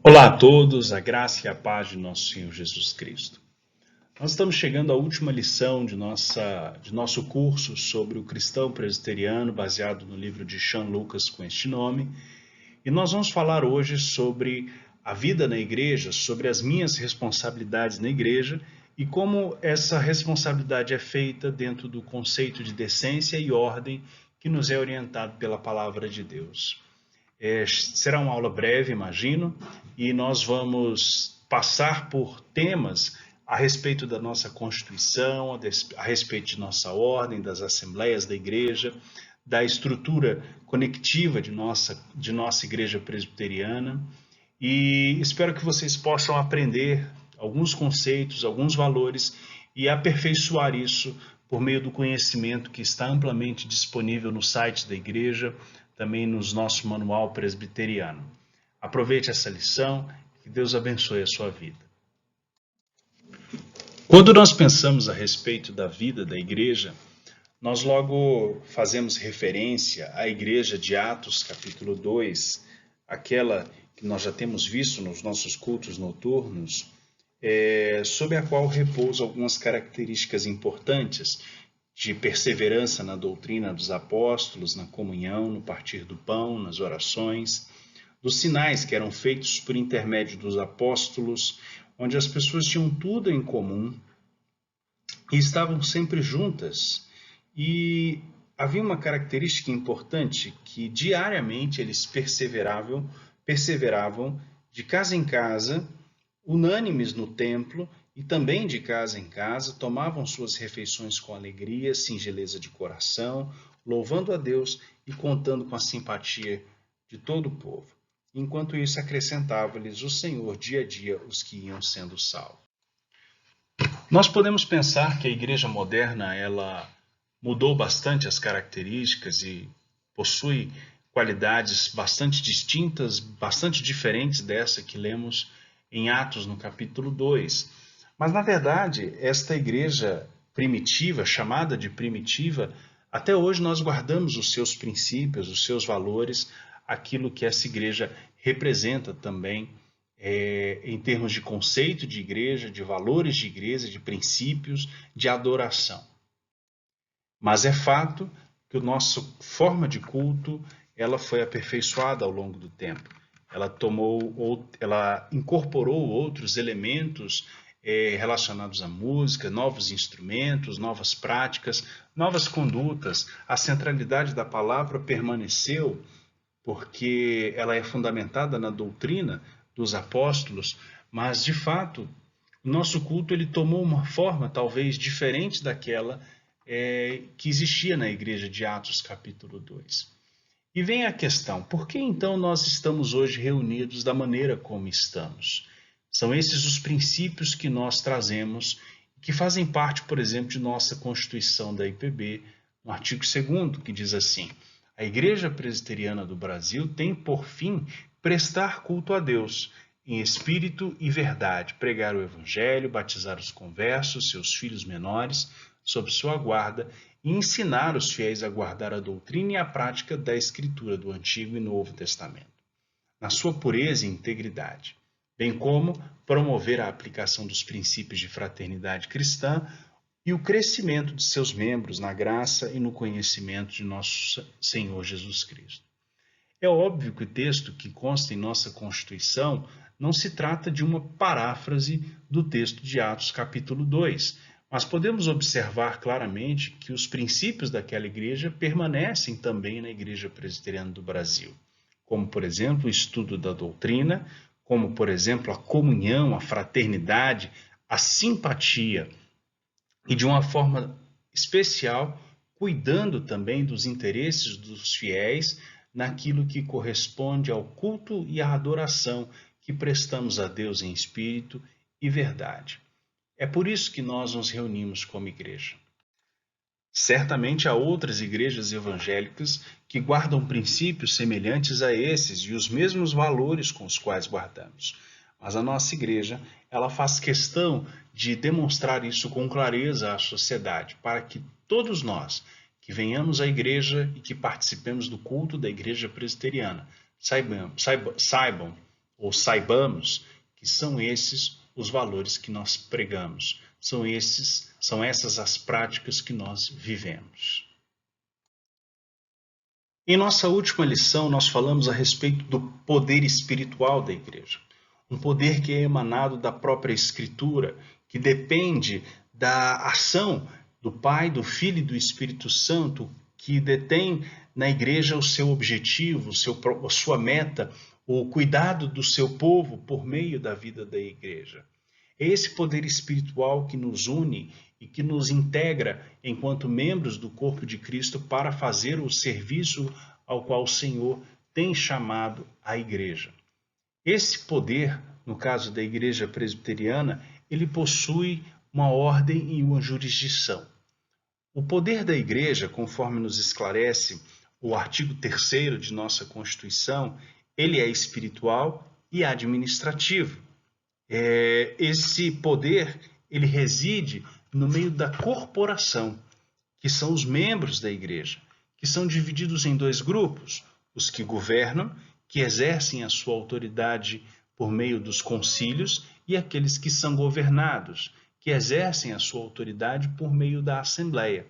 Olá a todos, a graça e a paz de nosso Senhor Jesus Cristo. Nós estamos chegando à última lição de nosso curso sobre o cristão presbiteriano, baseado no livro de Sean Lucas com este nome. E nós vamos falar hoje sobre a vida na igreja, sobre as minhas responsabilidades na igreja e como essa responsabilidade é feita dentro do conceito de decência e ordem que nos é orientado pela palavra de Deus. Será uma aula breve, imagino, e nós vamos passar por temas a respeito da nossa Constituição, a respeito de nossa ordem, das assembleias da igreja, da estrutura conectiva de nossa igreja presbiteriana, e espero que vocês possam aprender alguns conceitos, alguns valores e aperfeiçoar isso por meio do conhecimento que está amplamente disponível no site da igreja, também no nosso manual presbiteriano. Aproveite essa lição, que Deus abençoe a sua vida. Quando nós pensamos a respeito da vida da igreja, nós logo fazemos referência à igreja de Atos, capítulo 2, aquela que nós já temos visto nos nossos cultos noturnos, sob a qual repousam algumas características importantes de perseverança na doutrina dos apóstolos, na comunhão, no partir do pão, nas orações, dos sinais que eram feitos por intermédio dos apóstolos, onde as pessoas tinham tudo em comum e estavam sempre juntas. E havia uma característica importante que diariamente eles perseveravam de casa em casa, unânimes no templo e também de casa em casa, tomavam suas refeições com alegria, singeleza de coração, louvando a Deus e contando com a simpatia de todo o povo. Enquanto isso, acrescentava-lhes o Senhor dia a dia os que iam sendo salvos. Nós podemos pensar que a igreja moderna ela mudou bastante as características e possui qualidades bastante distintas, bastante diferentes dessa que lemos em Atos no capítulo 2. Mas, na verdade, esta igreja primitiva, chamada de primitiva, até hoje nós guardamos os seus princípios, os seus valores, aquilo que essa igreja representa também em termos de conceito de igreja, de valores de igreja, de princípios, de adoração. Mas é fato que a nossa forma de culto ela foi aperfeiçoada ao longo do tempo. Ela incorporou outros elementos relacionados à música, novos instrumentos, novas práticas, novas condutas. A centralidade da palavra permaneceu porque ela é fundamentada na doutrina dos apóstolos, mas de fato o nosso culto ele tomou uma forma talvez diferente daquela que existia na igreja de Atos capítulo 2. E vem a questão, por que então nós estamos hoje reunidos da maneira como estamos? São esses os princípios que nós trazemos, que fazem parte, por exemplo, de nossa Constituição da IPB, no artigo 2º, que diz assim: a Igreja Presbiteriana do Brasil tem por fim prestar culto a Deus, em espírito e verdade, pregar o Evangelho, batizar os conversos, seus filhos menores, sob sua guarda, e ensinar os fiéis a guardar a doutrina e a prática da Escritura do Antigo e Novo Testamento, na sua pureza e integridade, bem como promover a aplicação dos princípios de fraternidade cristã e o crescimento de seus membros na graça e no conhecimento de nosso Senhor Jesus Cristo. É óbvio que o texto que consta em nossa Constituição não se trata de uma paráfrase do texto de Atos capítulo 2, mas podemos observar claramente que os princípios daquela igreja permanecem também na Igreja Presbiteriana do Brasil, como, por exemplo, o estudo da doutrina, como, por exemplo, a comunhão, a fraternidade, a simpatia, e de uma forma especial, cuidando também dos interesses dos fiéis naquilo que corresponde ao culto e à adoração que prestamos a Deus em espírito e verdade. É por isso que nós nos reunimos como igreja. Certamente há outras igrejas evangélicas que guardam princípios semelhantes a esses e os mesmos valores com os quais guardamos. Mas a nossa igreja, ela faz questão de demonstrar isso com clareza à sociedade, para que todos nós que venhamos à igreja e que participemos do culto da igreja presbiteriana saibam ou saibamos que são esses os valores que nós pregamos, são essas as práticas que nós vivemos. Em nossa última lição, nós falamos a respeito do poder espiritual da igreja. Um poder que é emanado da própria Escritura, que depende da ação do Pai, do Filho e do Espírito Santo, que detém na igreja o seu objetivo, a sua meta, o cuidado do seu povo por meio da vida da igreja. É esse poder espiritual que nos une e que nos integra enquanto membros do corpo de Cristo para fazer o serviço ao qual o Senhor tem chamado a igreja. Esse poder, no caso da igreja presbiteriana, ele possui uma ordem e uma jurisdição. O poder da igreja, conforme nos esclarece o artigo 3º de nossa Constituição, ele é espiritual e administrativo. Esse poder, ele reside no meio da corporação, que são os membros da igreja, que são divididos em 2 grupos, os que governam, que exercem a sua autoridade por meio dos concílios, e aqueles que são governados, que exercem a sua autoridade por meio da assembleia.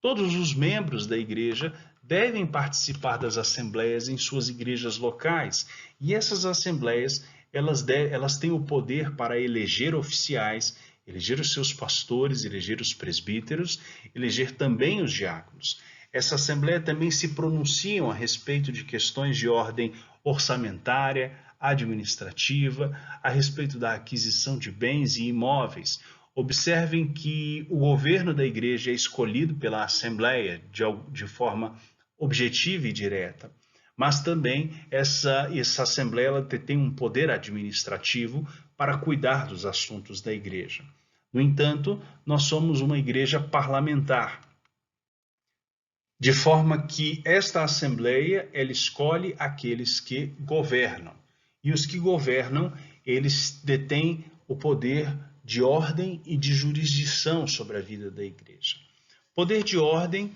Todos os membros da igreja devem participar das assembleias em suas igrejas locais, e essas assembleias elas têm o poder para eleger oficiais, eleger os seus pastores, eleger os presbíteros, eleger também os diáconos. Essa assembleia também se pronunciam a respeito de questões de ordem orçamentária, administrativa, a respeito da aquisição de bens e imóveis. Observem que o governo da igreja é escolhido pela assembleia de forma objetiva e direta, mas também essa assembleia ela tem um poder administrativo para cuidar dos assuntos da igreja. No entanto, nós somos uma igreja parlamentar, de forma que esta assembleia ela escolhe aqueles que governam. E os que governam, eles detêm o poder de ordem e de jurisdição sobre a vida da igreja. Poder de ordem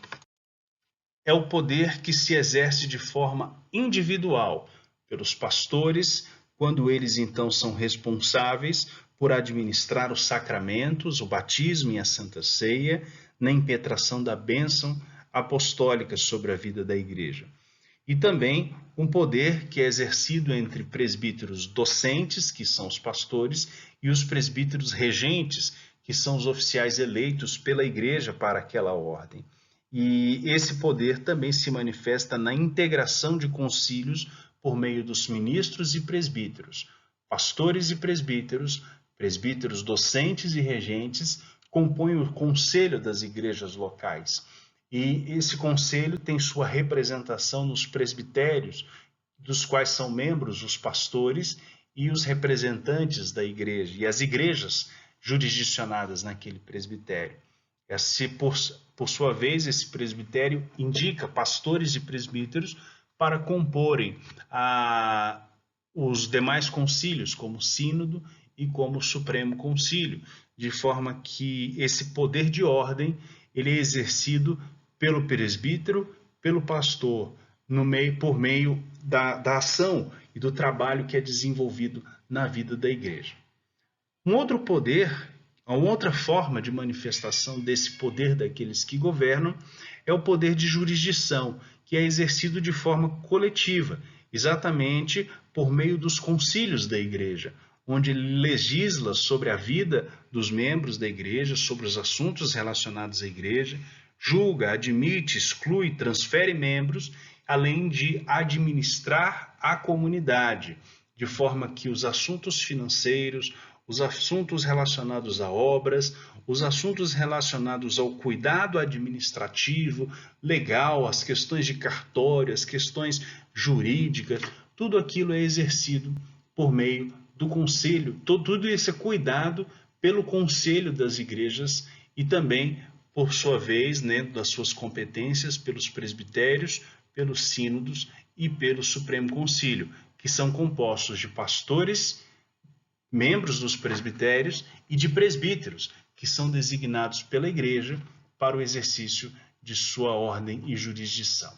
é o poder que se exerce de forma individual pelos pastores, quando eles então são responsáveis por administrar os sacramentos, o batismo e a Santa Ceia, na impetração da bênção apostólica sobre a vida da igreja. E também um poder que é exercido entre presbíteros docentes, que são os pastores, e os presbíteros regentes, que são os oficiais eleitos pela igreja para aquela ordem. E esse poder também se manifesta na integração de concílios por meio dos ministros e presbíteros. Pastores e presbíteros, presbíteros docentes e regentes, compõem o conselho das igrejas locais. E esse conselho tem sua representação nos presbitérios, dos quais são membros os pastores e os representantes da igreja, e as igrejas jurisdicionadas naquele presbitério. Por sua vez, esse presbitério indica pastores e presbíteros para comporem os demais concílios, como o sínodo e como o Supremo Concílio, de forma que esse poder de ordem ele é exercido pelo presbítero, pelo pastor, por meio da ação e do trabalho que é desenvolvido na vida da igreja. Um outro poder, uma outra forma de manifestação desse poder daqueles que governam é o poder de jurisdição, que é exercido de forma coletiva, exatamente por meio dos concílios da igreja, onde ele legisla sobre a vida dos membros da igreja, sobre os assuntos relacionados à igreja, julga, admite, exclui, transfere membros, além de administrar a comunidade, de forma que os assuntos financeiros, os assuntos relacionados a obras, os assuntos relacionados ao cuidado administrativo, legal, as questões de cartório, as questões jurídicas, tudo aquilo é exercido por meio do conselho, tudo isso é cuidado pelo conselho das igrejas e também, por sua vez, dentro das suas competências, pelos presbitérios, pelos sínodos e pelo Supremo Concílio, que são compostos de pastores, membros dos presbitérios e de presbíteros, que são designados pela igreja para o exercício de sua ordem e jurisdição.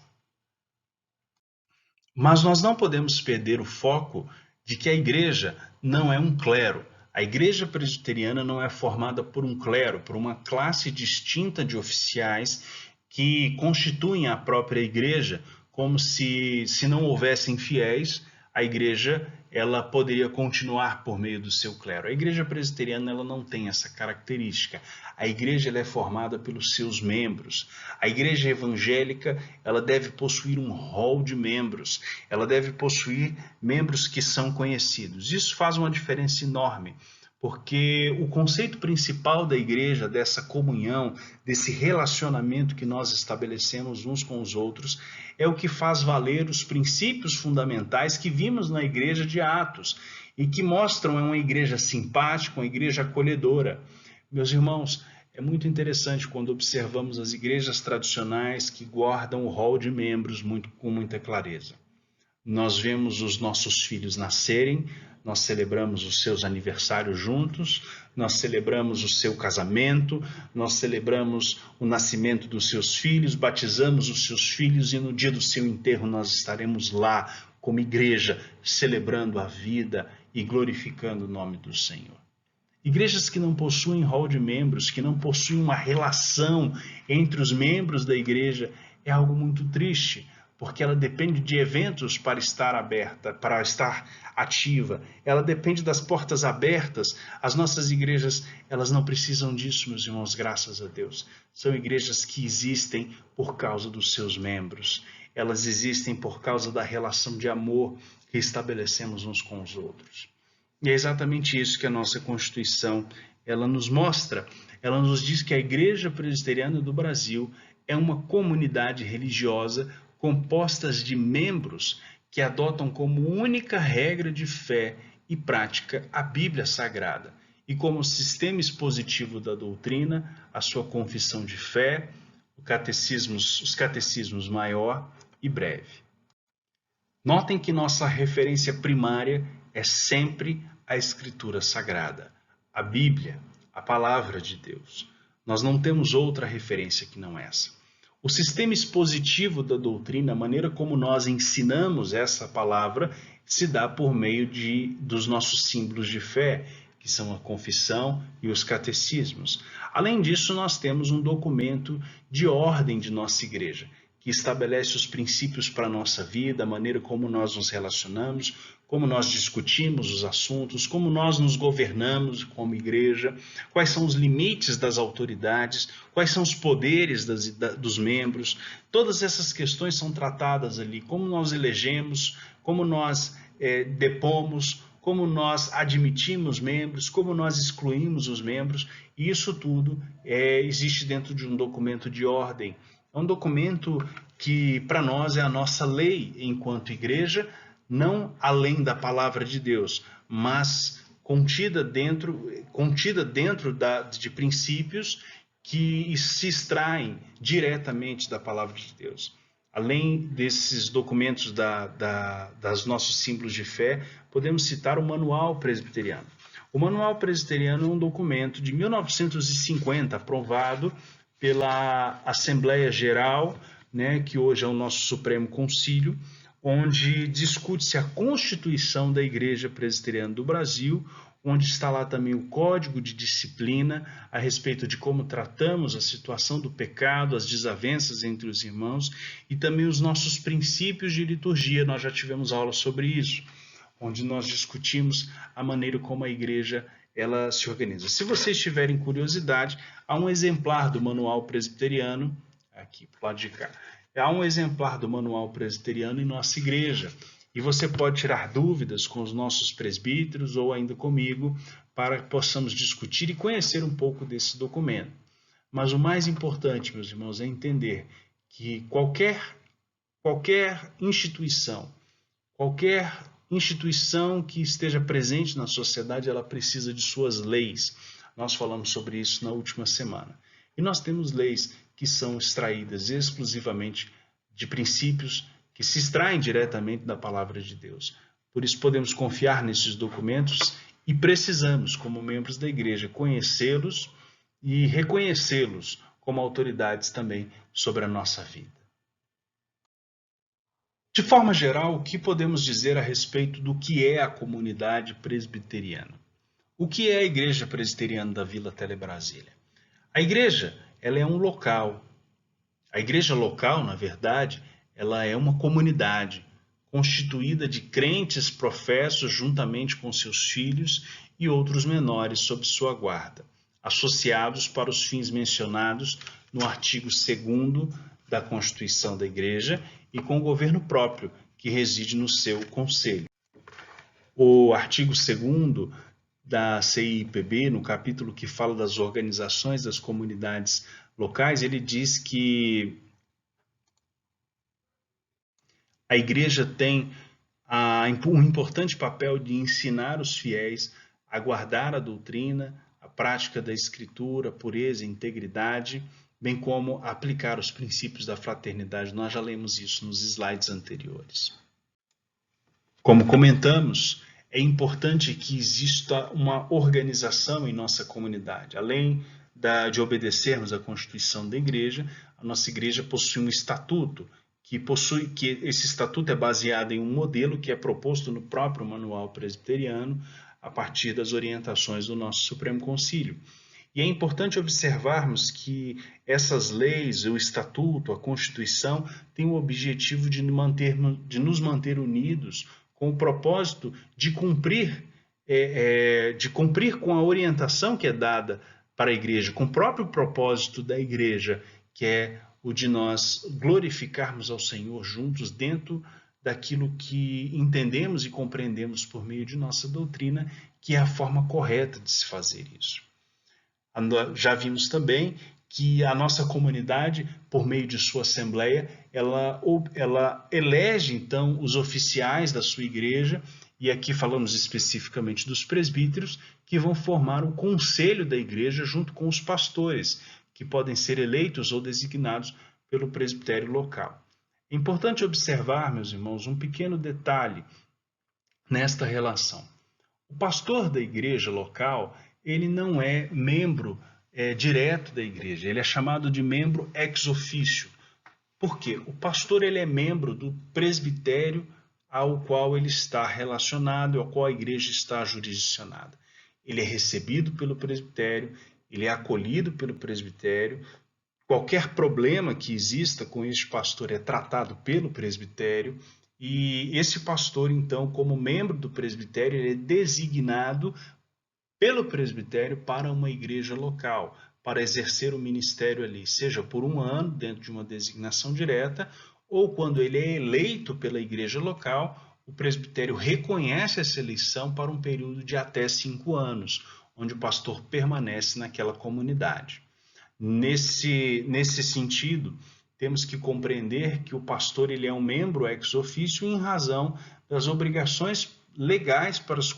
Mas nós não podemos perder o foco de que a igreja não é um clero. A igreja presbiteriana não é formada por um clero, por uma classe distinta de oficiais que constituem a própria igreja, como se não houvessem fiéis, a igreja ela poderia continuar por meio do seu clero. A igreja presbiteriana ela não tem essa característica. A igreja ela é formada pelos seus membros. A igreja evangélica ela deve possuir um rol de membros. Ela deve possuir membros que são conhecidos. Isso faz uma diferença enorme, porque o conceito principal da igreja, dessa comunhão, desse relacionamento que nós estabelecemos uns com os outros, é o que faz valer os princípios fundamentais que vimos na igreja de Atos e que mostram uma igreja simpática, uma igreja acolhedora. Meus irmãos, é muito interessante quando observamos as igrejas tradicionais que guardam o rol de membros com muita clareza. Nós vemos os nossos filhos nascerem, nós celebramos os seus aniversários juntos, nós celebramos o seu casamento, nós celebramos o nascimento dos seus filhos, batizamos os seus filhos e no dia do seu enterro nós estaremos lá como igreja, celebrando a vida e glorificando o nome do Senhor. Igrejas que não possuem rol de membros, que não possuem uma relação entre os membros da igreja, é algo muito triste, porque ela depende de eventos para estar aberta, para estar ativa. Ela depende das portas abertas. As nossas igrejas, elas não precisam disso, meus irmãos, graças a Deus. São igrejas que existem por causa dos seus membros. Elas existem por causa da relação de amor que estabelecemos uns com os outros. E é exatamente isso que a nossa Constituição, ela nos mostra. Ela nos diz que a Igreja Presbiteriana do Brasil é uma comunidade religiosa compostas de membros que adotam como única regra de fé e prática a Bíblia Sagrada e como sistema expositivo da doutrina, a sua confissão de fé, os catecismos maior e breve. Notem que nossa referência primária é sempre a Escritura Sagrada, a Bíblia, a Palavra de Deus. Nós não temos outra referência que não essa. O sistema expositivo da doutrina, a maneira como nós ensinamos essa palavra, se dá por meio dos nossos símbolos de fé, que são a confissão e os catecismos. Além disso, nós temos um documento de ordem de nossa igreja, que estabelece os princípios para a nossa vida, a maneira como nós nos relacionamos, como nós discutimos os assuntos, como nós nos governamos como igreja, quais são os limites das autoridades, quais são os poderes dos membros. Todas essas questões são tratadas ali, como nós elegemos, como nós depomos, como nós admitimos membros, como nós excluímos os membros, e isso tudo existe dentro de um documento de ordem. É um documento que para nós é a nossa lei enquanto igreja, não além da palavra de Deus, mas contida dentro de princípios que se extraem diretamente da palavra de Deus. Além desses documentos das nossos símbolos de fé, podemos citar o Manual Presbiteriano. O Manual Presbiteriano é um documento de 1950, aprovado pela Assembleia Geral, que hoje é o nosso Supremo Concílio, onde discute-se a Constituição da Igreja Presbiteriana do Brasil, onde está lá também o Código de Disciplina a respeito de como tratamos a situação do pecado, as desavenças entre os irmãos e também os nossos princípios de liturgia. Nós já tivemos aula sobre isso, onde nós discutimos a maneira como a igreja ela se organiza. Se vocês tiverem curiosidade, há um exemplar do Manual Presbiteriano, aqui pro lado de cá, há um exemplar do Manual Presbiteriano em nossa igreja, e você pode tirar dúvidas com os nossos presbíteros ou ainda comigo, para que possamos discutir e conhecer um pouco desse documento. Mas o mais importante, meus irmãos, é entender que qualquer instituição que esteja presente na sociedade, ela precisa de suas leis. Nós falamos sobre isso na última semana. E nós temos leis que são extraídas exclusivamente de princípios que se extraem diretamente da palavra de Deus. Por isso podemos confiar nesses documentos e precisamos, como membros da igreja, conhecê-los e reconhecê-los como autoridades também sobre a nossa vida. De forma geral, o que podemos dizer a respeito do que é a comunidade presbiteriana? O que é a Igreja Presbiteriana da Vila Telebrasília? A igreja, ela é um local. A igreja local, na verdade, ela é uma comunidade constituída de crentes professos juntamente com seus filhos e outros menores sob sua guarda, associados para os fins mencionados no artigo 2º da Constituição da Igreja e com o governo próprio, que reside no seu conselho. O artigo 2º da CIPB, no capítulo que fala das organizações das comunidades locais, ele diz que a igreja tem um importante papel de ensinar os fiéis a guardar a doutrina, a prática da escritura, pureza e integridade, bem como aplicar os princípios da fraternidade. Nós já lemos isso nos slides anteriores. Como comentamos, é importante que exista uma organização em nossa comunidade. Além de obedecermos à Constituição da Igreja, a nossa igreja possui um estatuto, que esse estatuto é baseado em um modelo que é proposto no próprio Manual Presbiteriano, a partir das orientações do nosso Supremo Concílio. E é importante observarmos que essas leis, o estatuto, a Constituição, têm o objetivo de nos manter unidos com o propósito de cumprir com a orientação que é dada para a igreja, com o próprio propósito da igreja, que é o de nós glorificarmos ao Senhor juntos dentro daquilo que entendemos e compreendemos por meio de nossa doutrina, que é a forma correta de se fazer isso. Já vimos também que a nossa comunidade, por meio de sua assembleia, ela elege então os oficiais da sua igreja, e aqui falamos especificamente dos presbíteros, que vão formar o conselho da igreja junto com os pastores, que podem ser eleitos ou designados pelo presbitério local. É importante observar, meus irmãos, um pequeno detalhe nesta relação. O pastor da igreja local, ele não é membro direto da igreja, ele é chamado de membro ex officio. Por quê? O pastor ele é membro do presbitério ao qual ele está relacionado, ao qual a igreja está jurisdicionada. Ele é recebido pelo presbitério, ele é acolhido pelo presbitério. Qualquer problema que exista com este pastor é tratado pelo presbitério, e esse pastor, então, como membro do presbitério, ele é designado pelo presbitério para uma igreja local, para exercer o ministério ali, seja por um ano, dentro de uma designação direta, ou quando ele é eleito pela igreja local, o presbitério reconhece essa eleição para um período de até 5 anos, onde o pastor permanece naquela comunidade. Nesse sentido, temos que compreender que o pastor ele é um membro ex officio em razão das obrigações legais para as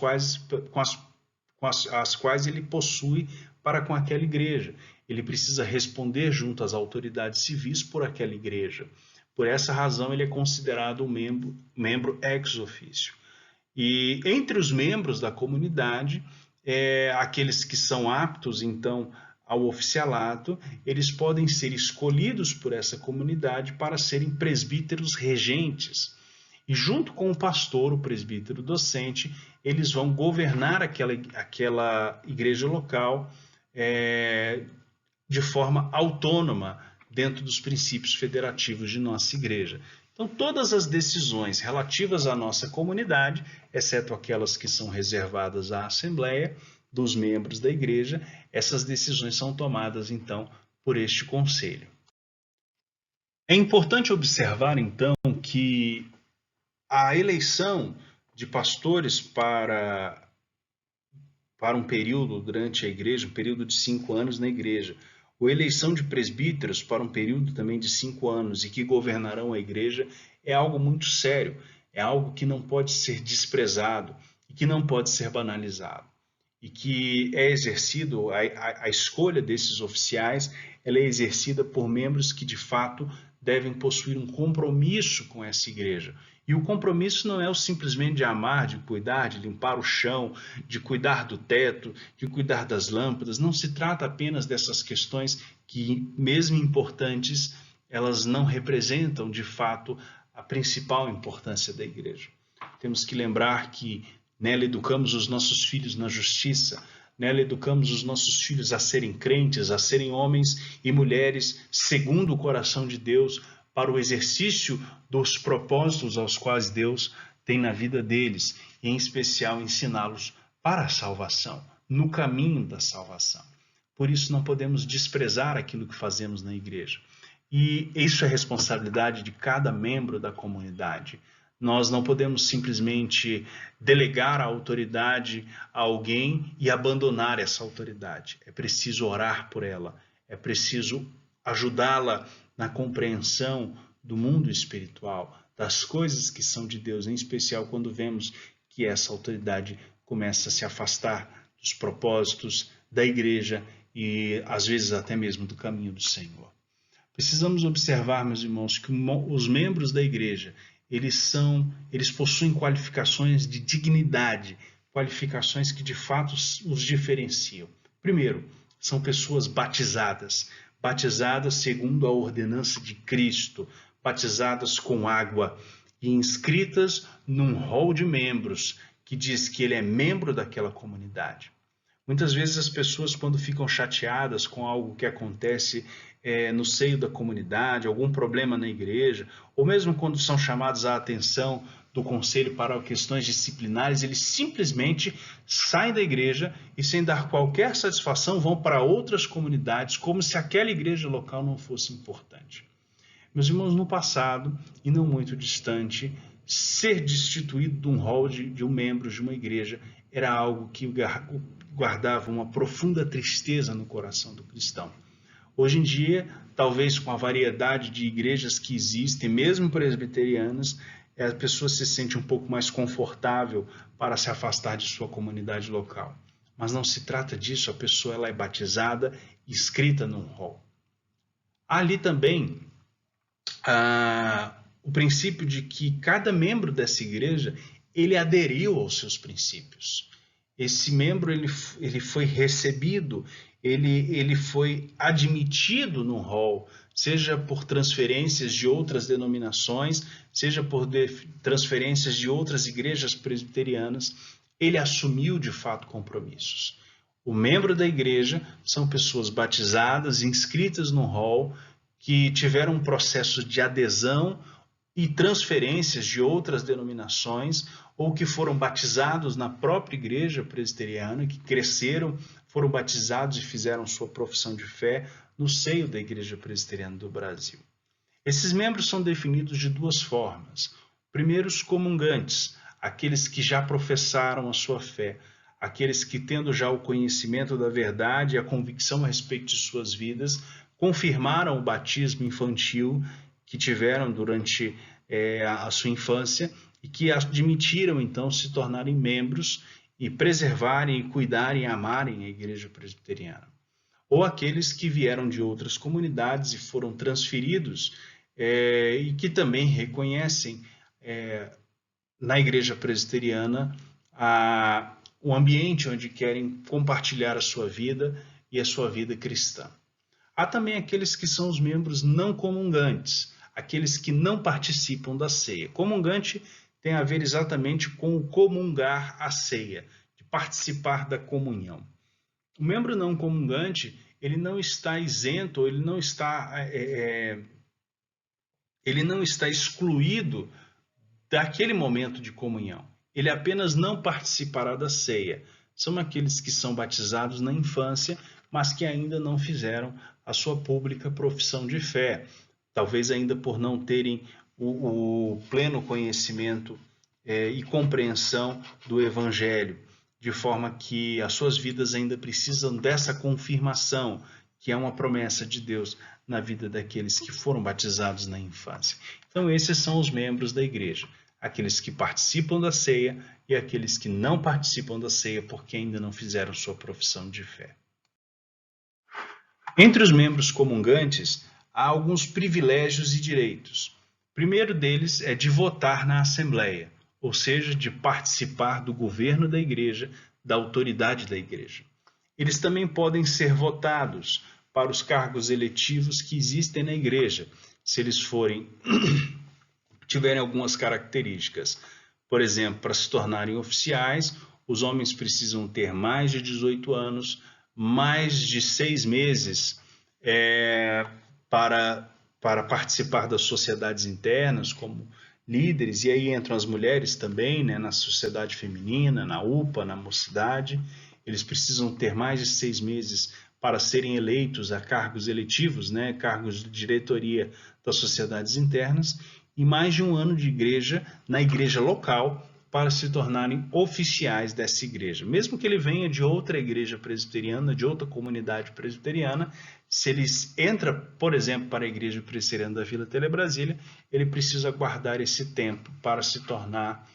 quais ele possui para com aquela igreja. Ele precisa responder junto às autoridades civis por aquela igreja. Por essa razão, ele é considerado um membro ex officio. E entre os membros da comunidade, aqueles que são aptos, então, ao oficialato, eles podem ser escolhidos por essa comunidade para serem presbíteros regentes. E junto com o pastor, o presbítero docente, eles vão governar aquela igreja local de forma autônoma, dentro dos princípios federativos de nossa igreja. Então, todas as decisões relativas à nossa comunidade, exceto aquelas que são reservadas à Assembleia dos membros da igreja, essas decisões são tomadas, então, por este conselho. É importante observar, então, que a eleição de pastores para um período durante a igreja, um período de 5 anos na igreja, ou eleição de presbíteros para um período também de 5 anos e que governarão a igreja, é algo muito sério, é algo que não pode ser desprezado e que não pode ser banalizado. E que é exercido, a escolha desses oficiais, ela é exercida por membros que de fato devem possuir um compromisso com essa igreja. E o compromisso não é o simplesmente de amar, de cuidar, de limpar o chão, de cuidar do teto, de cuidar das lâmpadas. Não se trata apenas dessas questões que, mesmo importantes, elas não representam, de fato, a principal importância da igreja. Temos que lembrar que nela educamos os nossos filhos na justiça, nela educamos os nossos filhos a serem crentes, a serem homens e mulheres segundo o coração de Deus, para o exercício dos propósitos aos quais Deus tem na vida deles, e em especial ensiná-los para a salvação, no caminho da salvação. Por isso não podemos desprezar aquilo que fazemos na igreja. E isso é responsabilidade de cada membro da comunidade. Nós não podemos simplesmente delegar a autoridade a alguém e abandonar essa autoridade. É preciso orar por ela, é preciso ajudá-la na compreensão do mundo espiritual, das coisas que são de Deus, em especial quando vemos que essa autoridade começa a se afastar dos propósitos da igreja e às vezes até mesmo do caminho do Senhor. Precisamos observar, meus irmãos, que os membros da igreja, eles possuem qualificações de dignidade, qualificações que de fato os diferenciam. Primeiro, são pessoas batizadas segundo a ordenança de Cristo, batizadas com água e inscritas num rol de membros que diz que ele é membro daquela comunidade. Muitas vezes as pessoas, quando ficam chateadas com algo que acontece no seio da comunidade, algum problema na igreja, ou mesmo quando são chamados à atenção do conselho para questões disciplinares, eles simplesmente saem da igreja e, sem dar qualquer satisfação, vão para outras comunidades, como se aquela igreja local não fosse importante. Meus irmãos, no passado, e não muito distante, ser destituído de um rol de um membro de uma igreja era algo que guardava uma profunda tristeza no coração do cristão. Hoje em dia, talvez com a variedade de igrejas que existem, mesmo presbiterianas, a pessoa se sente um pouco mais confortável para se afastar de sua comunidade local. Mas não se trata disso, a pessoa ela é batizada e inscrita num rol. Há ali também o princípio de que cada membro dessa igreja, ele aderiu aos seus princípios. Esse membro ele foi recebido, ele foi admitido no rol, seja por transferências de outras denominações, seja por transferências de outras igrejas presbiterianas, ele assumiu de fato compromissos. O membro da igreja são pessoas batizadas, inscritas no rol, que tiveram um processo de adesão e transferências de outras denominações, ou que foram batizados na própria igreja presbiteriana, que cresceram, foram batizados e fizeram sua profissão de fé no seio da Igreja Presbiteriana do Brasil. Esses membros são definidos de duas formas. Primeiro, os comungantes, aqueles que já professaram a sua fé, aqueles que, tendo já o conhecimento da verdade e a convicção a respeito de suas vidas, confirmaram o batismo infantil que tiveram durante a sua infância e que admitiram, então, se tornarem membros e preservarem, e cuidarem e amarem a Igreja Presbiteriana. Ou aqueles que vieram de outras comunidades e foram transferidos e que também reconhecem na Igreja Presbiteriana o ambiente onde querem compartilhar a sua vida e a sua vida cristã. Há também aqueles que são os membros não comungantes, aqueles que não participam da ceia. Comungante tem a ver exatamente com o comungar a ceia, de participar da comunhão. O membro não comungante, ele não está isento, ele não está excluído daquele momento de comunhão. Ele apenas não participará da ceia. São aqueles que são batizados na infância, mas que ainda não fizeram a sua pública profissão de fé. Talvez ainda por não terem o pleno conhecimento e compreensão do Evangelho, de forma que as suas vidas ainda precisam dessa confirmação, que é uma promessa de Deus na vida daqueles que foram batizados na infância. Então, esses são os membros da igreja, aqueles que participam da ceia e aqueles que não participam da ceia porque ainda não fizeram sua profissão de fé. Entre os membros comungantes, há alguns privilégios e direitos. O primeiro deles é de votar na Assembleia, ou seja, de participar do governo da igreja, da autoridade da igreja. Eles também podem ser votados para os cargos eletivos que existem na igreja, se eles forem tiverem algumas características. Por exemplo, para se tornarem oficiais, os homens precisam ter mais de 18 anos, mais de 6 meses para participar das sociedades internas como líderes, e aí entram as mulheres também, né, na sociedade feminina, na UPA, na mocidade. Eles precisam ter mais de 6 meses para serem eleitos a cargos eletivos, né, cargos de diretoria das sociedades internas, e mais de um ano de igreja na igreja local para se tornarem oficiais dessa igreja. Mesmo que ele venha de outra igreja presbiteriana, de outra comunidade presbiteriana, se ele entra, por exemplo, para a igreja presbiteriana da Vila Telebrasília, ele precisa guardar esse tempo para se tornar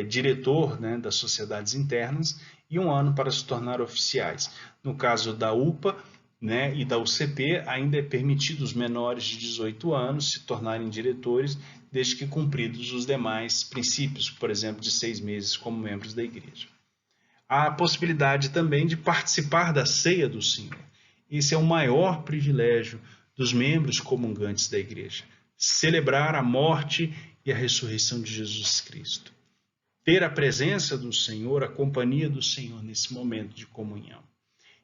diretor, né, das sociedades internas, e um ano para se tornar oficiais. No caso da UPA, né, e da UCP, ainda é permitido os menores de 18 anos se tornarem diretores, desde que cumpridos os demais princípios, por exemplo, de 6 meses como membros da igreja. Há a possibilidade também de participar da ceia do Senhor. Esse é o maior privilégio dos membros comungantes da igreja: celebrar a morte e a ressurreição de Jesus Cristo. Ter a presença do Senhor, a companhia do Senhor nesse momento de comunhão.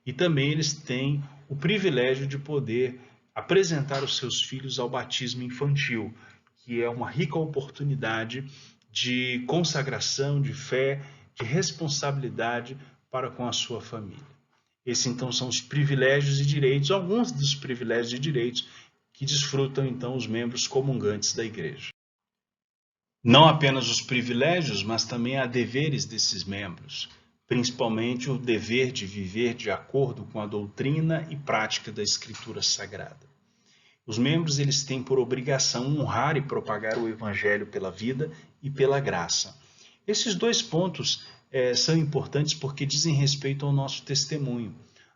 E também eles têm o privilégio de poder apresentar os seus filhos ao batismo infantil, que é uma rica oportunidade de consagração, de fé, de responsabilidade para com a sua família. Esses, então, são os privilégios e direitos, alguns dos privilégios e direitos que desfrutam, então, os membros comungantes da igreja. Não apenas os privilégios, mas também há deveres desses membros, principalmente o dever de viver de acordo com a doutrina e prática da Escritura Sagrada. Os membros eles têm por obrigação honrar e propagar o Evangelho pela vida e pela graça. Esses dois pontos são importantes porque dizem respeito ao nosso testemunho.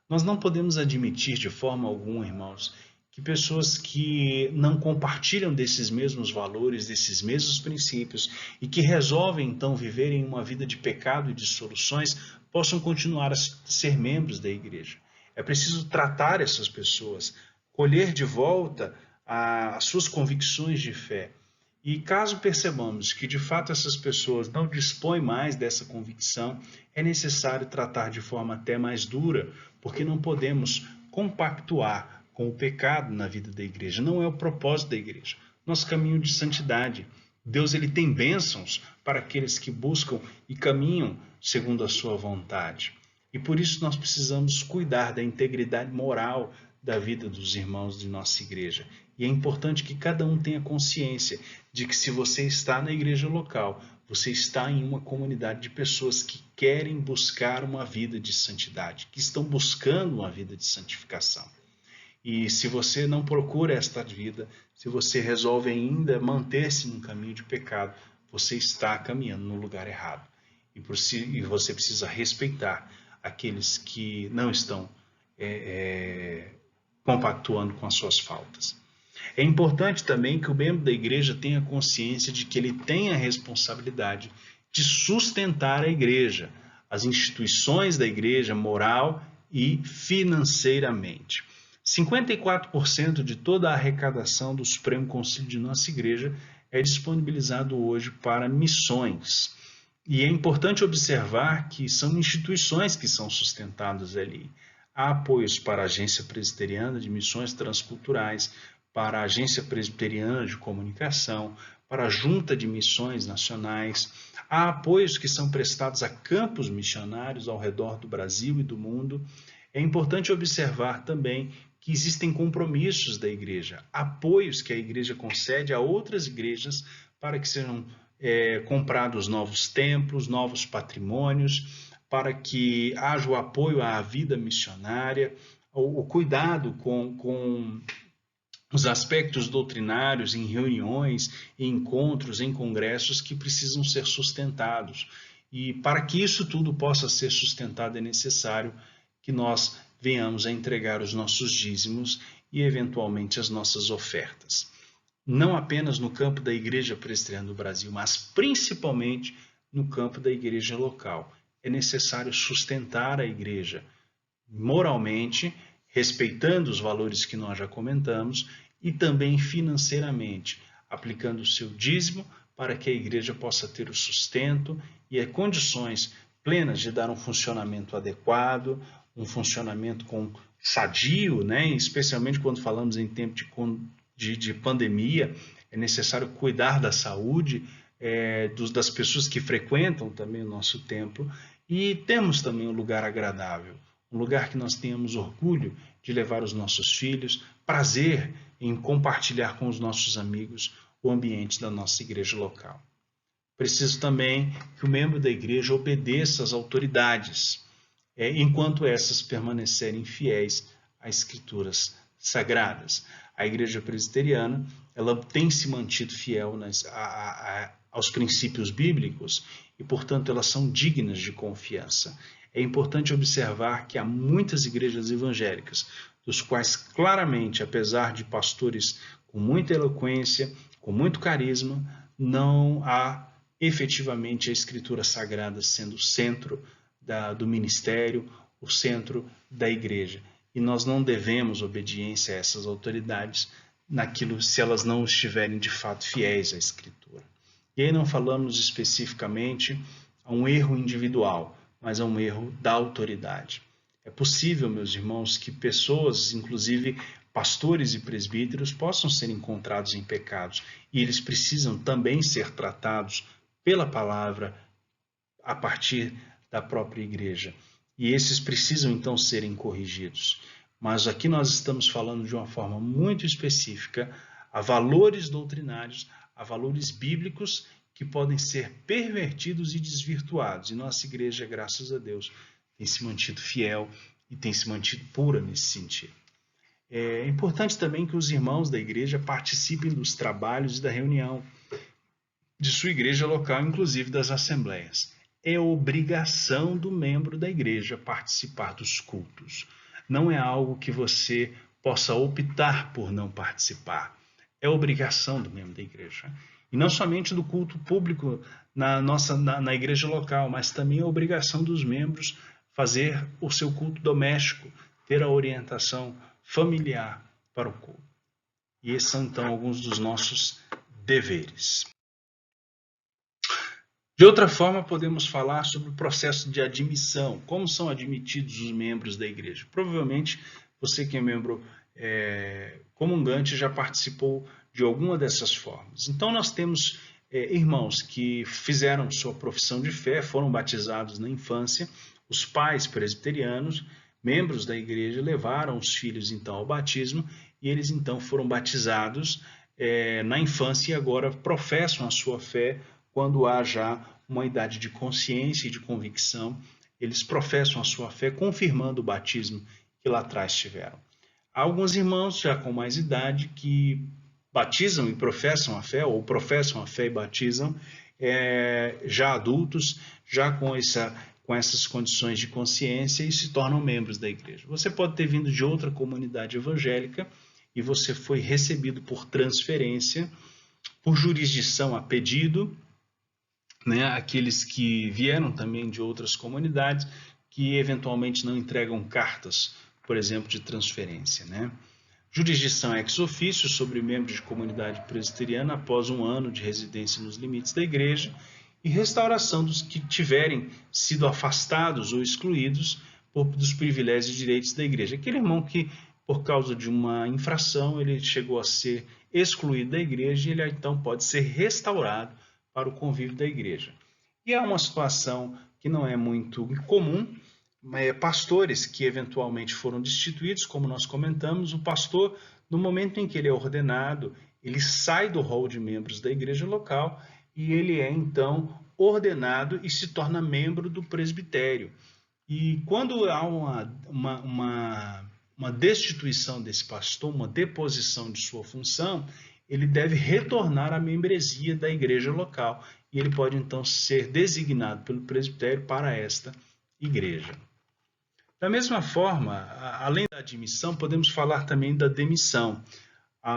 Nós não podemos admitir de forma alguma, irmãos, que pessoas que não compartilham desses mesmos valores, desses mesmos princípios e que resolvem então viverem uma vida de pecado e de dissoluções possam continuar a ser membros da igreja. É preciso tratar essas pessoas, colher de volta as suas convicções de fé. E caso percebamos que de fato essas pessoas não dispõem mais dessa convicção, é necessário tratar de forma até mais dura, porque não podemos compactuar com o pecado na vida da igreja. Não é o propósito da igreja. Nosso caminho de santidade. Deus ele tem bênçãos para aqueles que buscam e caminham segundo a sua vontade. E por isso nós precisamos cuidar da integridade moral da vida dos irmãos de nossa igreja. E é importante que cada um tenha consciência de que se você está na igreja local, você está em uma comunidade de pessoas que querem buscar uma vida de santidade, que estão buscando uma vida de santificação. E se você não procura esta vida, se você resolve ainda manter-se num caminho de pecado, você está caminhando no lugar errado. E você precisa respeitar aqueles que não estão compactuando com as suas faltas. É importante também que o membro da igreja tenha consciência de que ele tem a responsabilidade de sustentar a igreja, as instituições da igreja, moral e financeiramente. 54% de toda a arrecadação do Supremo Concílio de nossa igreja é disponibilizado hoje para missões. E é importante observar que são instituições que são sustentadas ali. Há apoios para a Agência Presbiteriana de Missões Transculturais, para a Agência Presbiteriana de Comunicação, para a Junta de Missões Nacionais. Há apoios que são prestados a campos missionários ao redor do Brasil e do mundo. É importante observar também que existem compromissos da igreja, apoios que a igreja concede a outras igrejas para que sejam comprados novos templos, novos patrimônios, para que haja o apoio à vida missionária, o cuidado com os aspectos doutrinários em reuniões, em encontros, em congressos que precisam ser sustentados. E para que isso tudo possa ser sustentado é necessário que nós venhamos a entregar os nossos dízimos e, eventualmente, as nossas ofertas. Não apenas no campo da Igreja Presbiteriana do Brasil, mas principalmente no campo da igreja local. É necessário sustentar a igreja moralmente, respeitando os valores que nós já comentamos, e também financeiramente, aplicando o seu dízimo para que a igreja possa ter o sustento e as condições plenas de dar um funcionamento adequado, um funcionamento sadio, né? Especialmente quando falamos em tempo de pandemia, é necessário cuidar da saúde das pessoas que frequentam também o nosso templo e temos também um lugar agradável, um lugar que nós tenhamos orgulho de levar os nossos filhos, prazer em compartilhar com os nossos amigos o ambiente da nossa igreja local. Preciso também que o membro da igreja obedeça às autoridades, enquanto essas permanecerem fiéis às escrituras sagradas. A igreja presbiteriana ela tem se mantido fiel aos princípios bíblicos e, portanto, elas são dignas de confiança. É importante observar que há muitas igrejas evangélicas, dos quais claramente, apesar de pastores com muita eloquência, com muito carisma, não há efetivamente a Escritura Sagrada sendo o centro do ministério, o centro da igreja. E nós não devemos obediência a essas autoridades se elas não estiverem de fato fiéis à Escritura. E aí não falamos especificamente a um erro individual, mas a um erro da autoridade. É possível, meus irmãos, que pessoas, inclusive pastores e presbíteros, possam ser encontrados em pecados e eles precisam também ser tratados pela palavra a partir da própria igreja. E esses precisam então serem corrigidos. Mas aqui nós estamos falando de uma forma muito específica a valores doutrinários, a valores bíblicos que podem ser pervertidos e desvirtuados. E nossa igreja, graças a Deus, tem se mantido fiel e tem se mantido pura nesse sentido. É importante também que os irmãos da igreja participem dos trabalhos e da reunião de sua igreja local, inclusive das assembleias. É obrigação do membro da igreja participar dos cultos. Não é algo que você possa optar por não participar. É obrigação do membro da igreja. E não somente do culto público na igreja local, mas também é obrigação dos membros fazer o seu culto doméstico, ter a orientação familiar para o culto. E esses são, então, alguns dos nossos deveres. De outra forma, podemos falar sobre o processo de admissão. Como são admitidos os membros da igreja? Provavelmente, você que é membro comungante já participou de alguma dessas formas. Então, nós temos irmãos que fizeram sua profissão de fé, foram batizados na infância, os pais presbiterianos, membros da igreja, levaram os filhos então ao batismo e eles então foram batizados na infância e agora professam a sua fé quando há já uma idade de consciência e de convicção. Eles professam a sua fé confirmando o batismo que lá atrás tiveram. Há alguns irmãos já com mais idade que batizam e professam a fé, ou professam a fé e batizam, já adultos, já com essas condições de consciência e se tornam membros da igreja. Você pode ter vindo de outra comunidade evangélica e você foi recebido por transferência, por jurisdição a pedido, né? Aqueles que vieram também de outras comunidades que eventualmente não entregam cartas, por exemplo, de transferência, né? Jurisdição ex officio sobre membros de comunidade presbiteriana após 1 ano de residência nos limites da igreja e restauração dos que tiverem sido afastados ou excluídos dos privilégios e direitos da igreja. Aquele irmão que, por causa de uma infração, ele chegou a ser excluído da igreja e ele então pode ser restaurado para o convívio da igreja. E é uma situação que não é muito comum, pastores que eventualmente foram destituídos, como nós comentamos, o pastor, no momento em que ele é ordenado, ele sai do rol de membros da igreja local e ele é então ordenado e se torna membro do presbitério. E quando há uma destituição desse pastor, uma deposição de sua função, ele deve retornar à membresia da igreja local e ele pode então ser designado pelo presbitério para esta igreja. Da mesma forma, além da admissão, podemos falar também da demissão.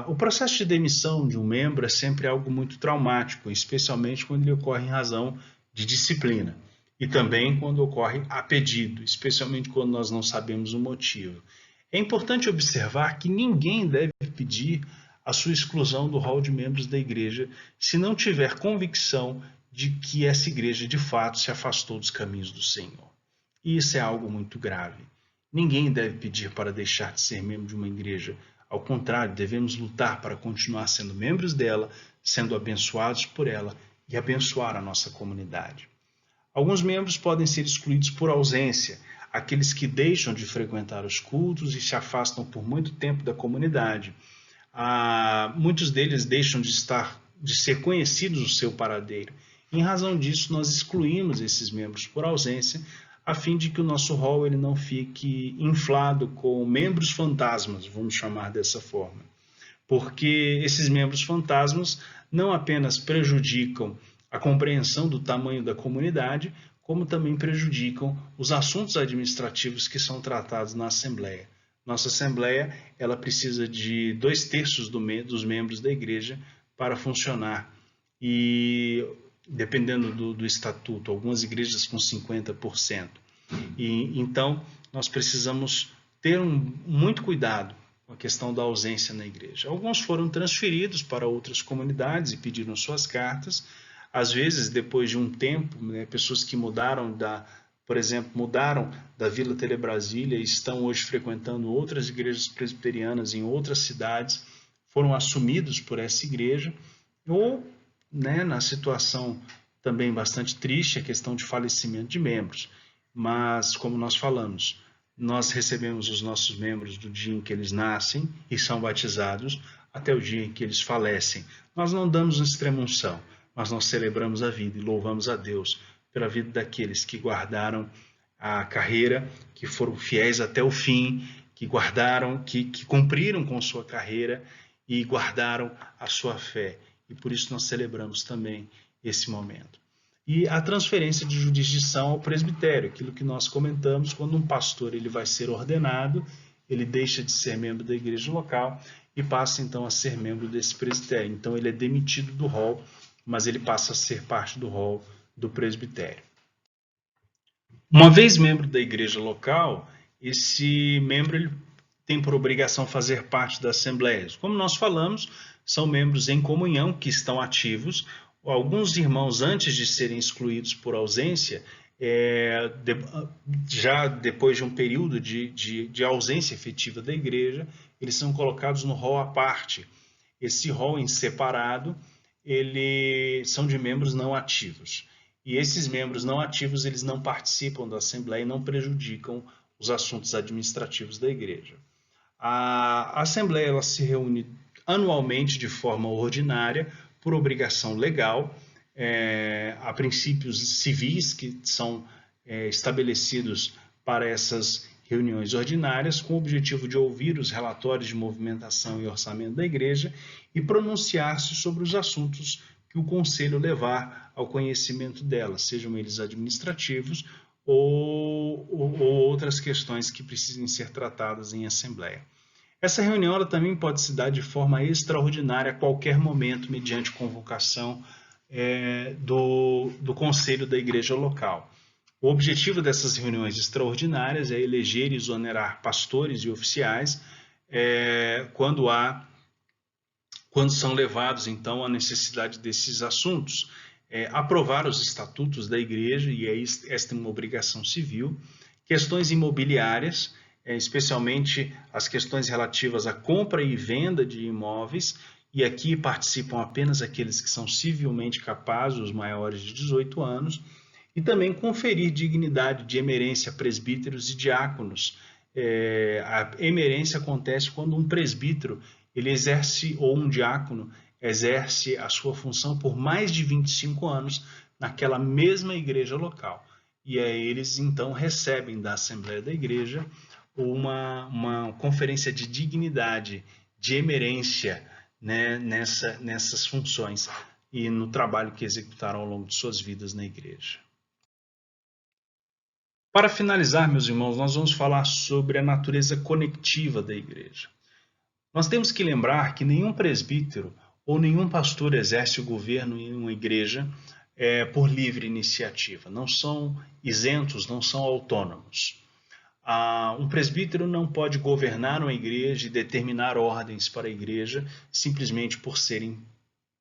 O processo de demissão de um membro é sempre algo muito traumático, especialmente quando ele ocorre em razão de disciplina e também quando ocorre a pedido, especialmente quando nós não sabemos o motivo. É importante observar que ninguém deve pedir a sua exclusão do rol de membros da igreja se não tiver convicção de que essa igreja de fato se afastou dos caminhos do Senhor. E isso é algo muito grave. Ninguém deve pedir para deixar de ser membro de uma igreja. Ao contrário, devemos lutar para continuar sendo membros dela, sendo abençoados por ela e abençoar a nossa comunidade. Alguns membros podem ser excluídos por ausência, aqueles que deixam de frequentar os cultos e se afastam por muito tempo da comunidade. Muitos deles deixam de ser conhecidos o seu paradeiro. Em razão disso, nós excluímos esses membros por ausência, a fim de que o nosso rol ele não fique inflado com membros fantasmas, vamos chamar dessa forma. Porque esses membros fantasmas não apenas prejudicam a compreensão do tamanho da comunidade, como também prejudicam os assuntos administrativos que são tratados na Assembleia. Nossa Assembleia ela precisa de 2/3 dos membros da igreja para funcionar. E dependendo do estatuto, algumas igrejas com 50%. Então, nós precisamos ter muito cuidado com a questão da ausência na igreja. Alguns foram transferidos para outras comunidades e pediram suas cartas. Às vezes, depois de um tempo, pessoas que por exemplo, mudaram da Vila Telebrasília e estão hoje frequentando outras igrejas presbiterianas em outras cidades, foram assumidos por essa igreja, ou na situação também bastante triste, a questão de falecimento de membros. Mas, como nós falamos, nós recebemos os nossos membros do dia em que eles nascem e são batizados até o dia em que eles falecem. Nós não damos extrema-unção, mas nós celebramos a vida e louvamos a Deus pela vida daqueles que guardaram a carreira, que foram fiéis até o fim, que guardaram, que cumpriram com sua carreira e guardaram a sua fé. E por isso nós celebramos também esse momento. E a transferência de jurisdição ao presbitério, aquilo que nós comentamos, quando um pastor ele vai ser ordenado, ele deixa de ser membro da igreja local e passa então a ser membro desse presbitério. Então ele é demitido do rol, mas ele passa a ser parte do rol do presbitério. Uma vez membro da igreja local, esse membro ele tem por obrigação fazer parte da Assembleia. Como nós falamos, são membros em comunhão que estão ativos. Alguns irmãos, antes de serem excluídos por ausência, já depois de um período de ausência efetiva da igreja, eles são colocados no rol à parte. Esse rol em separado, eles são de membros não ativos. E esses membros não ativos, eles não participam da Assembleia e não prejudicam os assuntos administrativos da igreja. A Assembleia ela se reúne anualmente de forma ordinária, por obrigação legal. Há princípios civis que são estabelecidos para essas reuniões ordinárias, com o objetivo de ouvir os relatórios de movimentação e orçamento da igreja e pronunciar-se sobre os assuntos que o conselho levar ao conhecimento dela, sejam eles administrativos ou outras questões que precisem ser tratadas em assembleia. Essa reunião ela também pode se dar de forma extraordinária a qualquer momento, mediante convocação do conselho da igreja local. O objetivo dessas reuniões extraordinárias é eleger e exonerar pastores e oficiais quando são levados, então, à necessidade desses assuntos. Aprovar os estatutos da igreja, e esta é uma obrigação civil, questões imobiliárias, especialmente as questões relativas à compra e venda de imóveis, e aqui participam apenas aqueles que são civilmente capazes, os maiores de 18 anos, e também conferir dignidade de emerência a presbíteros e diáconos. A emerência acontece quando um presbítero ele exerce, ou um diácono, exerce a sua função por mais de 25 anos naquela mesma igreja local. E aí eles, então, recebem da Assembleia da Igreja uma conferência de dignidade, de emerência, nessas funções e no trabalho que executaram ao longo de suas vidas na igreja. Para finalizar, meus irmãos, nós vamos falar sobre a natureza conectiva da igreja. Nós temos que lembrar que nenhum presbítero ou nenhum pastor exerce o governo em uma igreja por livre iniciativa. Não são isentos, não são autônomos. Um presbítero não pode governar uma igreja e determinar ordens para a igreja simplesmente por serem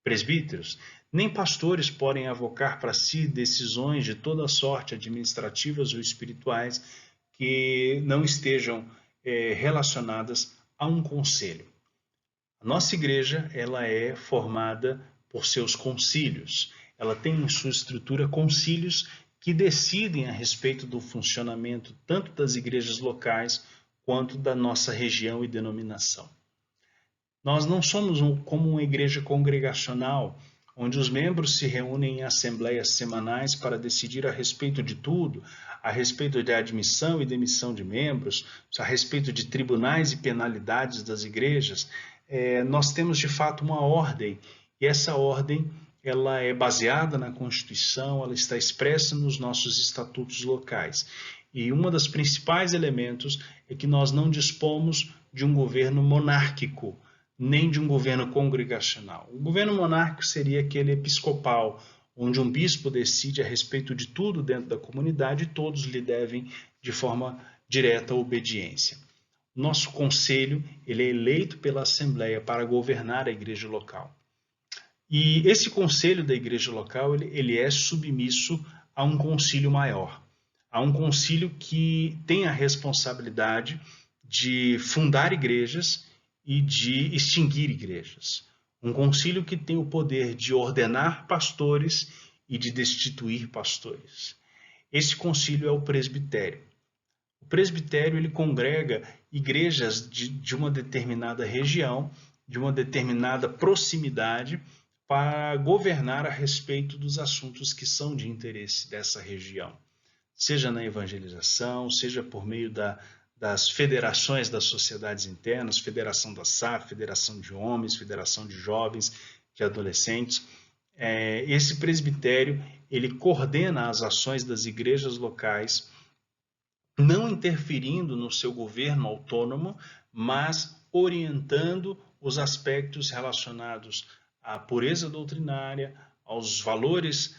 presbíteros. Nem pastores podem avocar para si decisões de toda sorte, administrativas ou espirituais, que não estejam relacionadas a um conselho. A nossa igreja, ela é formada por seus concílios. Ela tem em sua estrutura concílios que decidem a respeito do funcionamento tanto das igrejas locais quanto da nossa região e denominação. Nós não somos como uma igreja congregacional, onde os membros se reúnem em assembleias semanais para decidir a respeito de tudo, a respeito de admissão e demissão de membros, a respeito de tribunais e penalidades das igrejas. Nós temos de fato uma ordem, e essa ordem ela é baseada na Constituição, ela está expressa nos nossos estatutos locais. E um dos principais elementos é que nós não dispomos de um governo monárquico, nem de um governo congregacional. O governo monárquico seria aquele episcopal, onde um bispo decide a respeito de tudo dentro da comunidade e todos lhe devem de forma direta obediência. Nosso conselho ele é eleito pela Assembleia para governar a igreja local. E esse conselho da igreja local ele é submisso a um concílio maior, a um concílio que tem a responsabilidade de fundar igrejas e de extinguir igrejas. Um concílio que tem o poder de ordenar pastores e de destituir pastores. Esse concílio é o presbitério. O presbitério ele congrega igrejas de uma determinada região, de uma determinada proximidade, para governar a respeito dos assuntos que são de interesse dessa região. Seja na evangelização, seja por meio das federações das sociedades internas, Federação da SAF, Federação de Homens, Federação de Jovens, de Adolescentes. Esse presbitério ele coordena as ações das igrejas locais, não interferindo no seu governo autônomo, mas orientando os aspectos relacionados à pureza doutrinária, aos valores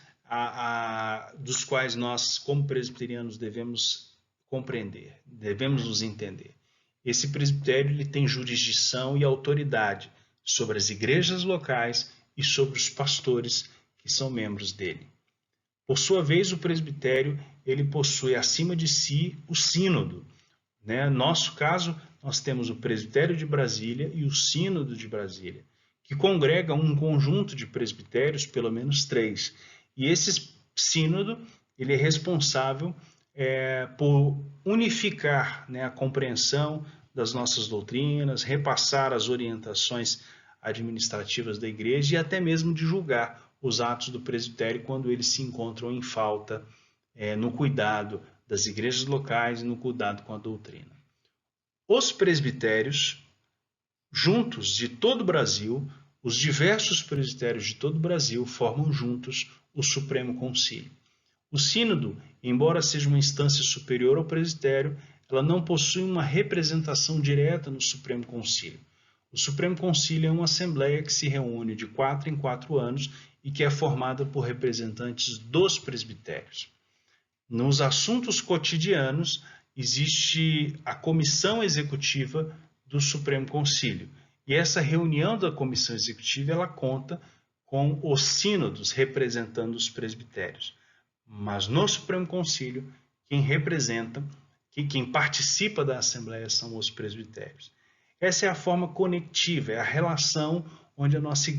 dos quais nós, como presbiterianos, devemos compreender, devemos nos entender. Esse presbitério ele tem jurisdição e autoridade sobre as igrejas locais e sobre os pastores que são membros dele. Por sua vez, o presbitério ele possui acima de si o sínodo. No nosso caso, nós temos o presbitério de Brasília e o sínodo de Brasília, que congrega um conjunto de presbitérios, pelo menos 3. E esse sínodo ele é responsável por unificar a compreensão das nossas doutrinas, repassar as orientações administrativas da igreja e até mesmo de julgar os atos do presbitério quando eles se encontram em falta no cuidado das igrejas locais e no cuidado com a doutrina. Os presbitérios, juntos de todo o Brasil, os diversos presbitérios de todo o Brasil formam juntos o Supremo Concílio. O sínodo, embora seja uma instância superior ao presbitério, ela não possui uma representação direta no Supremo Concílio. O Supremo Concílio é uma assembleia que se reúne de 4 em 4 anos e que é formada por representantes dos presbitérios. Nos assuntos cotidianos, existe a comissão executiva do Supremo Concílio. E essa reunião da comissão executiva ela conta com os sínodos representando os presbitérios. Mas no Supremo Concílio, quem participa da Assembleia são os presbitérios. Essa é a forma conectiva, é a relação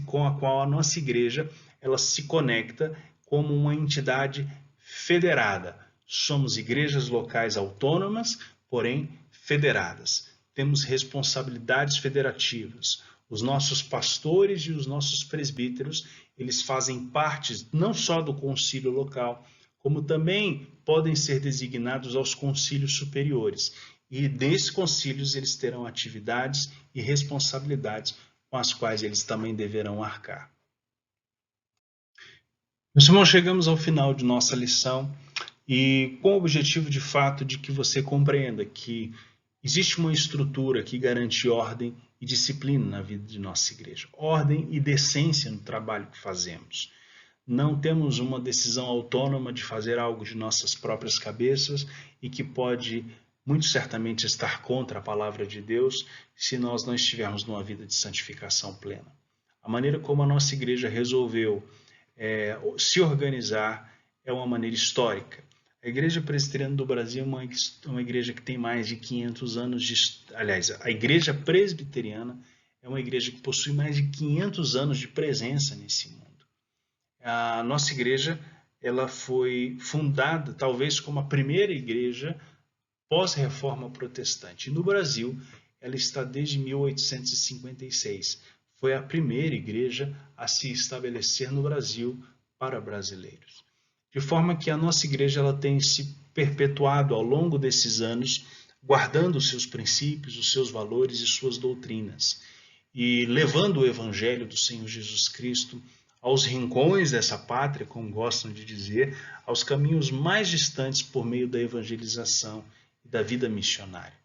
com a qual a nossa igreja ela se conecta como uma entidade federada. Somos igrejas locais autônomas, porém federadas. Temos responsabilidades federativas. Os nossos pastores e os nossos presbíteros, eles fazem parte não só do concílio local, como também podem ser designados aos concílios superiores. E desses concílios eles terão atividades e responsabilidades com as quais eles também deverão arcar. Meus irmãos, chegamos ao final de nossa lição e com o objetivo de fato de que você compreenda que existe uma estrutura que garante ordem e disciplina na vida de nossa igreja. Ordem e decência no trabalho que fazemos. Não temos uma decisão autônoma de fazer algo de nossas próprias cabeças e que pode muito certamente estar contra a palavra de Deus se nós não estivermos numa vida de santificação plena. A maneira como a nossa igreja resolveu se organizar é uma maneira histórica. A Igreja Presbiteriana do Brasil é uma igreja que tem mais de 500 anos de... Aliás, a Igreja Presbiteriana é uma igreja que possui mais de 500 anos de presença nesse mundo. A nossa igreja ela foi fundada talvez como a primeira igreja pós-reforma protestante. No Brasil, ela está desde 1856. Foi a primeira igreja a se estabelecer no Brasil para brasileiros. De forma que a nossa igreja ela tem se perpetuado ao longo desses anos, guardando os seus princípios, os seus valores e suas doutrinas, e levando o evangelho do Senhor Jesus Cristo aos rincões dessa pátria, como gostam de dizer, aos caminhos mais distantes por meio da evangelização e da vida missionária.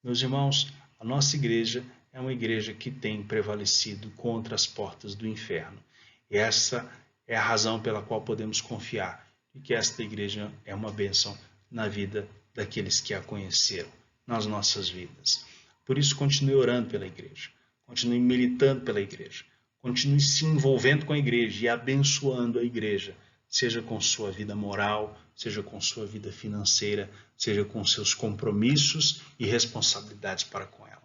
Meus irmãos, a nossa igreja é uma igreja que tem prevalecido contra as portas do inferno. E essa é a razão pela qual podemos confiar de que esta igreja é uma bênção na vida daqueles que a conheceram, nas nossas vidas. Por isso, continue orando pela igreja, continue militando pela igreja, continue se envolvendo com a igreja e abençoando a igreja, seja com sua vida moral, seja com sua vida financeira, seja com seus compromissos e responsabilidades para com ela.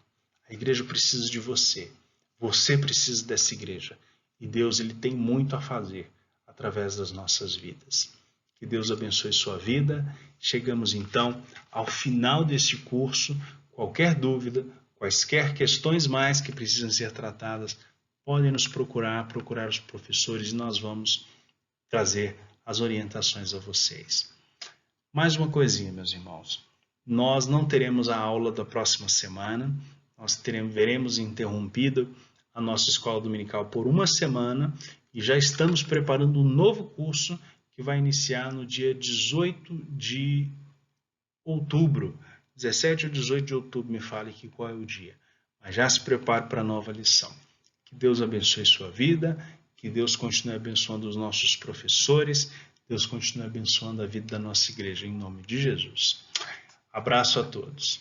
A igreja precisa de você, você precisa dessa igreja e Deus ele tem muito a fazer através das nossas vidas. Que Deus abençoe sua vida. Chegamos então ao final deste curso. Qualquer dúvida, quaisquer questões mais que precisam ser tratadas, podem nos procurar os professores e nós vamos trazer as orientações a vocês. Mais uma coisinha, meus irmãos. Nós não teremos a aula da próxima semana. Nós veremos interrompida a nossa escola dominical por uma semana e já estamos preparando um novo curso que vai iniciar no dia 18 de outubro. 17 ou 18 de outubro, me fale aqui qual é o dia. Mas já se prepare para a nova lição. Que Deus abençoe sua vida, que Deus continue abençoando os nossos professores, Deus continue abençoando a vida da nossa igreja, em nome de Jesus. Abraço a todos.